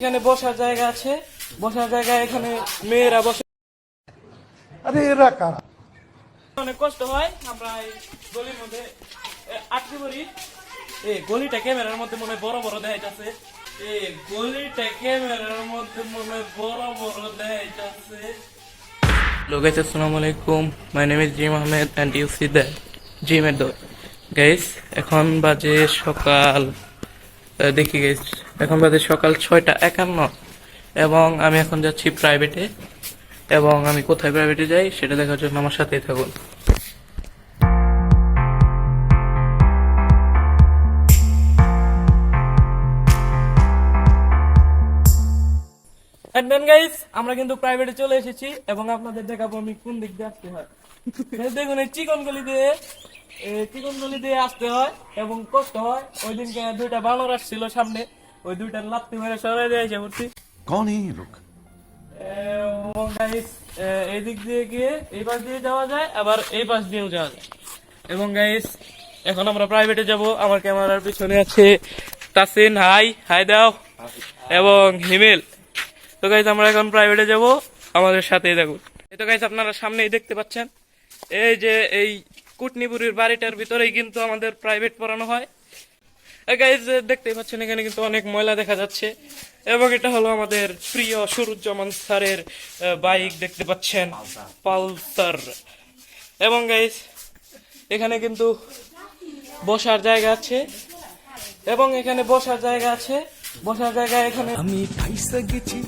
এখানে বসার জায়গা আছে, বসার জায়গায় এখানে মেয়েরা বসে। আরে এরা কারা? অনেক কষ্ট হয়, আমরা এই গলির মধ্যে আটকে পড়ি। এই গলিটা ক্যামেরার মধ্যে মনে হয় বড় বড় দেখাইতেছে। এই গলিটা ক্যামেরার মধ্যে মনে হয় বড় বড় দেখাইতেছে। Hello guys, assalamu alaikum. My name is Jim Ahmed and you see that Jim at the guys. এখন বাজে সকাল, দেখি গাইস, এখন বাজে সকাল 6:51 এবং আমি এখন যাচ্ছি প্রাইভেটে। এবং আমি কোথায় প্রাইভেটে যাই সেটা দেখার জন্য আমার সাথেই থাকুন। গাইস, আমরা কিন্তু প্রাইভেটে চলে এসেছি এবং আপনাদের দেখাবো আমি কোন দিক দিয়ে আসতে হয়। দেখুন এই চিকন গলি দিয়ে আসতে হয় এবং কষ্ট হয়। ওই দিনকে দুইটা বানর আসছিল সামনে, ওই দুইটার লাত্তি মেরে সরাই দিয়ে এসে পড়ছি। कौन है ये लोग? এবং গাইস এই দিক দিয়ে গিয়ে এই পাশ দিয়ে যাওয়া যায়, আবার এই পাশ দিয়েও যাওয়া যায়। এবং গাইস এখন আমরা প্রাইভেটে যাব। আমার ক্যামেরার পিছনে আছে তাসিন, হাই দাও, এবং হিমেল। তো গাইস আমরা এখন প্রাইভেটে যাব, আমাদের সাথেই থাকুন। এই তো গাইস আপনারা সামনেই দেখতে পাচ্ছেন, এই যে এই কুটনিপুরের বাড়িটার ভিতরেই কিন্তু আমাদের প্রাইভেট পড়ানো হয়। গাইস দেখতেই পাচ্ছেন এখানে কিন্তু অনেক ময়লা দেখা যাচ্ছে এবং এটা হলো আমাদের প্রিয় সুরুজ্জামান স্যারের বাইক, দেখতে পাচ্ছেন পালসার। এবং গাইস এখানে কিন্তু বসার জায়গা আছে এবং এখানে বসার জায়গা আছে, বসার জায়গা এখানে। আমি ফাইসা গেছি,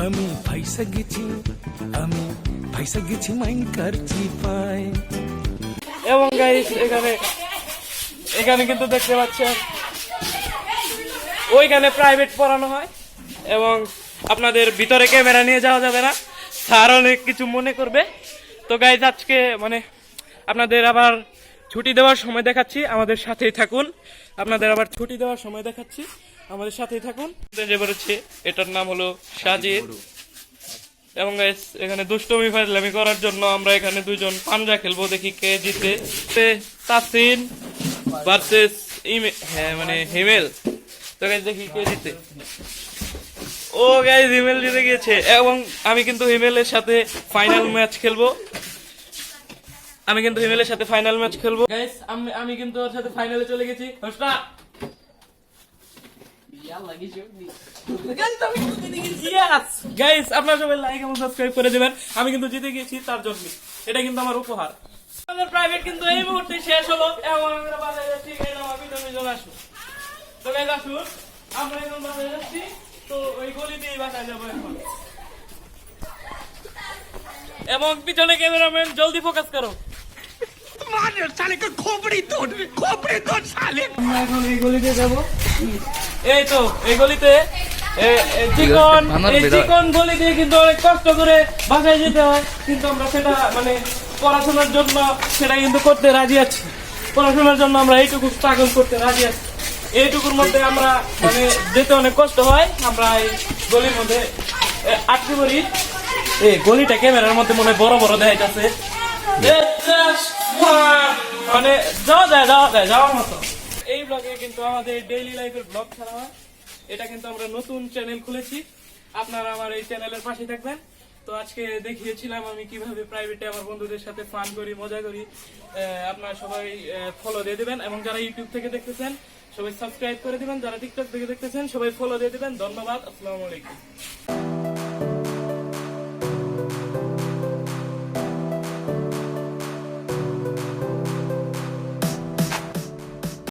আমি ফাইসা গেছি, আমি ফাইসা গেছি মাইন কারছি পায়। এবং গাইস এখানে কিন্তু দেখতে পাচ্ছেন ওইখানে প্রাইভেট পড়ানো হয় এবং আপনাদের ভিতরে ক্যামেরা নিয়ে যাওয়া যাবে না, স্যার অনেক কিছু মনে করবে। তো গাইস আজকে আপনাদের আবার ছুটি দেওয়ার সময় দেখাচ্ছি, আমাদের সাথেই থাকুন। আপনাদের আবার ছুটি দেওয়ার সময় দেখাচ্ছি, আমাদের সাথেই থাকুন। যে বলেছে এটার নাম হলো সাজিদ। এবং গাইস এখানে দুষ্টমি ফাজলামি করার জন্য আমরা এখানে দুইজন পাঞ্জা খেলবো, দেখি কে জিতে। তাসিন ভার্সেস হিমেল। তো গাইস দেখি কে জিতে। ও গাইস হিমেল জিতে গিয়েছে এবং আমি কিন্তু হিমেলের সাথে ফাইনাল ম্যাচ খেলবো। গাইস আমি কিন্তু ওর সাথে ফাইনালে চলে গেছি। গাইস আপনারা সবাই লাইক এবং সাবস্ক্রাইব করে দিবেন, আমি কিন্তু জিতে গেছি তার জন্য, এটা কিন্তু আমার উপহার। আমাদের প্রাইভেট কিন্তু এই মুহূর্তে শেষ হলো এবং আমরা বাসায় যাচ্ছি। আসুন তো গাইস, আসুন আমরা এখন বাসায় যাচ্ছি। তো ওই গলি দিয়েই বাসায় যাবো এখন। এবং পিছনে ক্যামেরাম্যান জলদি ফোকাস করো। আমরা এখন এই গলিতে যাবো। এই তো এই গলিতে চিকন গলি দিয়ে কিন্তু অনেক কষ্ট করে বাসায় যেতে হয়, কিন্তু আমরা সেটা পড়াশোনার জন্য সেটা কিন্তু করতে রাজি আছি। পড়াশোনার জন্য আমরা এইটুকু স্ট্রাগল করতে রাজি আছি। এইটুকুর মধ্যে আমরা যেতে অনেক কষ্ট হয়, আমরা এই গলির মধ্যে আটকে পড়ি। এই গলিটা ক্যামেরার মধ্যে মনে হয় বড় বড় দেখাইতেছে, যাওয়ার মতো। এই ব্লগে কিন্তু আমাদের ডেইলি লাইফের ব্লগ ছাড়া হয়। এটা কিন্তু আমরা নতুন চ্যানেল খুলেছি, আপনারা আমার এই চ্যানেলের পাশে থাকবেন। তো আজকে দেখিয়েছিলাম আমি কিভাবে প্রাইভেটে আমার বন্ধুদের সাথে ফান করি, মজা করি। আপনারা সবাই ফলো দিয়ে দিবেন এবং যারা ইউটিউব থেকে দেখতেছেন সবাই সাবস্ক্রাইব করে দিবেন, যারা টিকটক থেকে দেখতেছেন সবাই ফলো দিয়ে দিবেন। ধন্যবাদ, আসসালামু আলাইকুম।